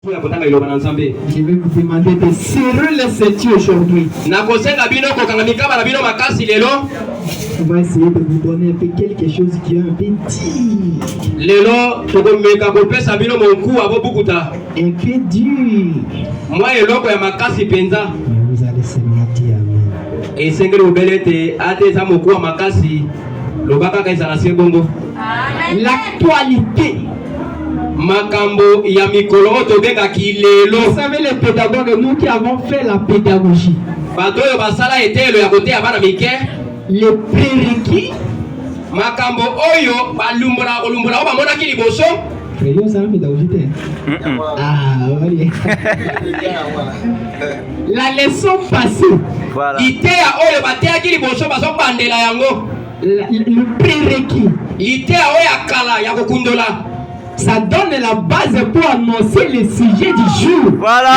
Je vais vous demander de serrer les ceintures aujourd'hui. On va essayer de vous donner un peu quelque chose qui est un peu dur. Un peu dur. Vous allez se dire amen. L'actualité. Makambo ya mikolo tobenga kilelo. Vous savez les pédagogues, nous qui avons fait la pédagogie. Batoyo basala etelo ya kote abana mike. Les prérequis. Makambo oyo balumbura kolumbura oba mona kili boso. Frère, ça la pédagogie. Ah oui. La leçon passée. Voilà. Itea oyo batea kili boso baso bandela yango. Le prérequis. Itea oyo akala ya kokundola. Ça donne la base pour annoncer le sujet du jour. Voilà.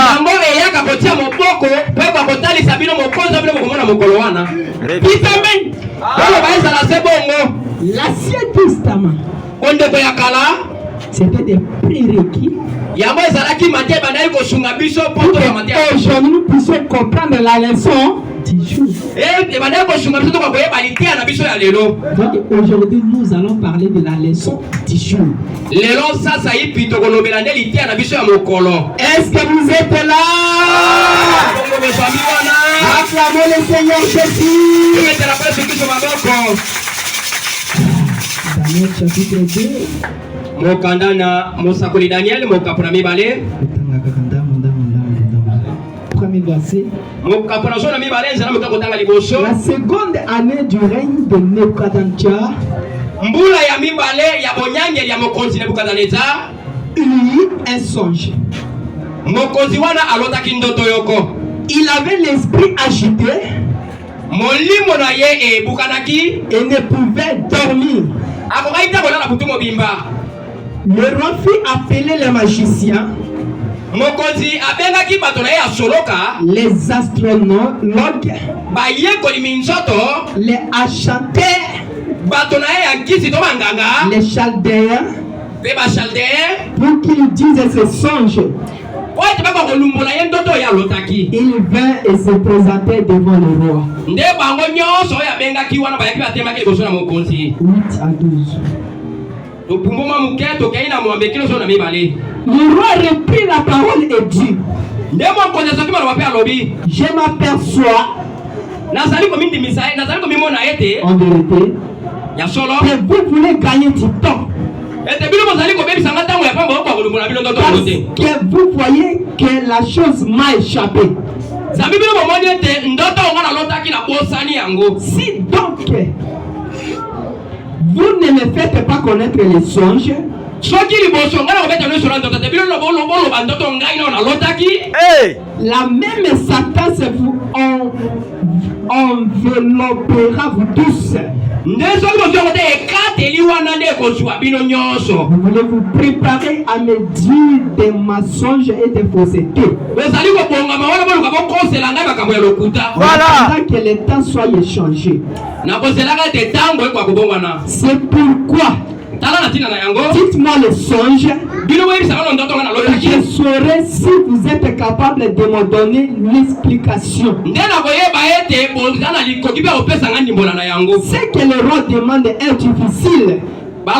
L'Ancien Testament, c'était des prérequis. Aujourd'hui, nous puissions comprendre la leçon du jour. Donc aujourd'hui, nous allons parler de la leçon du jour. Est-ce que vous êtes là? Acclamons le Seigneur Jésus. Daniel chapitre 2. Premier verset. La seconde année du règne de Nebuchadnezzar, il y eut un songe. Il avait l'esprit agité et ne pouvait dormir. Le roi fit appeler les magiciens, les astrologues, les enchanteurs, les chaldéens, pour qu'ils disent ce songe. Il vint et se présentait devant le roi. 8 à 12. Le roi reprit la parole et dit: je m'aperçois en vérité que vous voulez gagner du temps. Parce que vous voyez que la chose m'a échappé. Si donc vous ne me faites pas connaître les songes, la même Satan se vous enveloppera vous tous. Vous voulez vous préparer à me dire des mensonges et des faussetés. Voilà. Avant que le temps soit échangé. C'est pourquoi dites-moi le songe. Je saurai si vous êtes capable de me donner l'explication. Ce que le roi demande est difficile. Il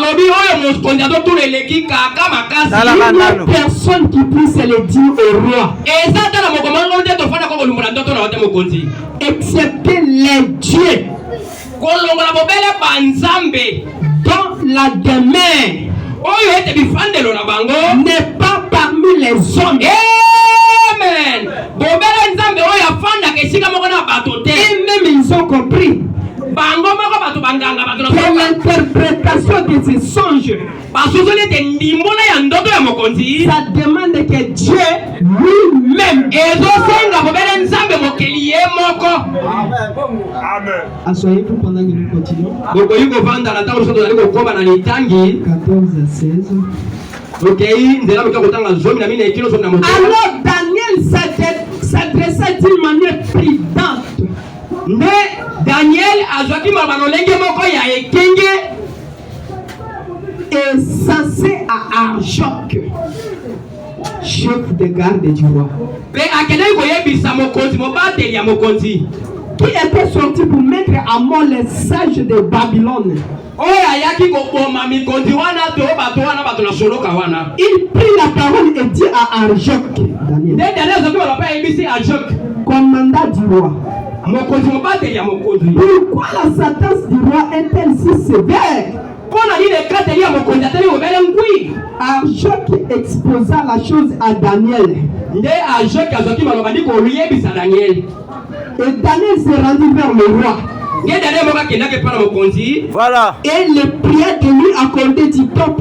n'y a personne qui puisse le dire au roi, excepté les dieux dont la demeure n'est pas parmi les hommes. Amen. Et même ils ont compris que l'interprétation de ces songes, ça demande que Dieu lui-même. Asseyez-vous pendant que nous continuons. 14 à 16. Alors Daniel s'adressa d'une manière prudente. Mais Daniel azwaki mabano lenge moko ya ekenge est censé à Arjoc. chef de garde du roi, qui était sorti pour mettre à mort les sages de Babylone. Il prit la parole et dit à Arjoc, commandant du roi, pourquoi la sentence du roi est-elle si sévère? Arjoc exposa la chose à Daniel. Et Daniel s'est rendu vers le roi. Voilà. Et le prière de lui accorder du temps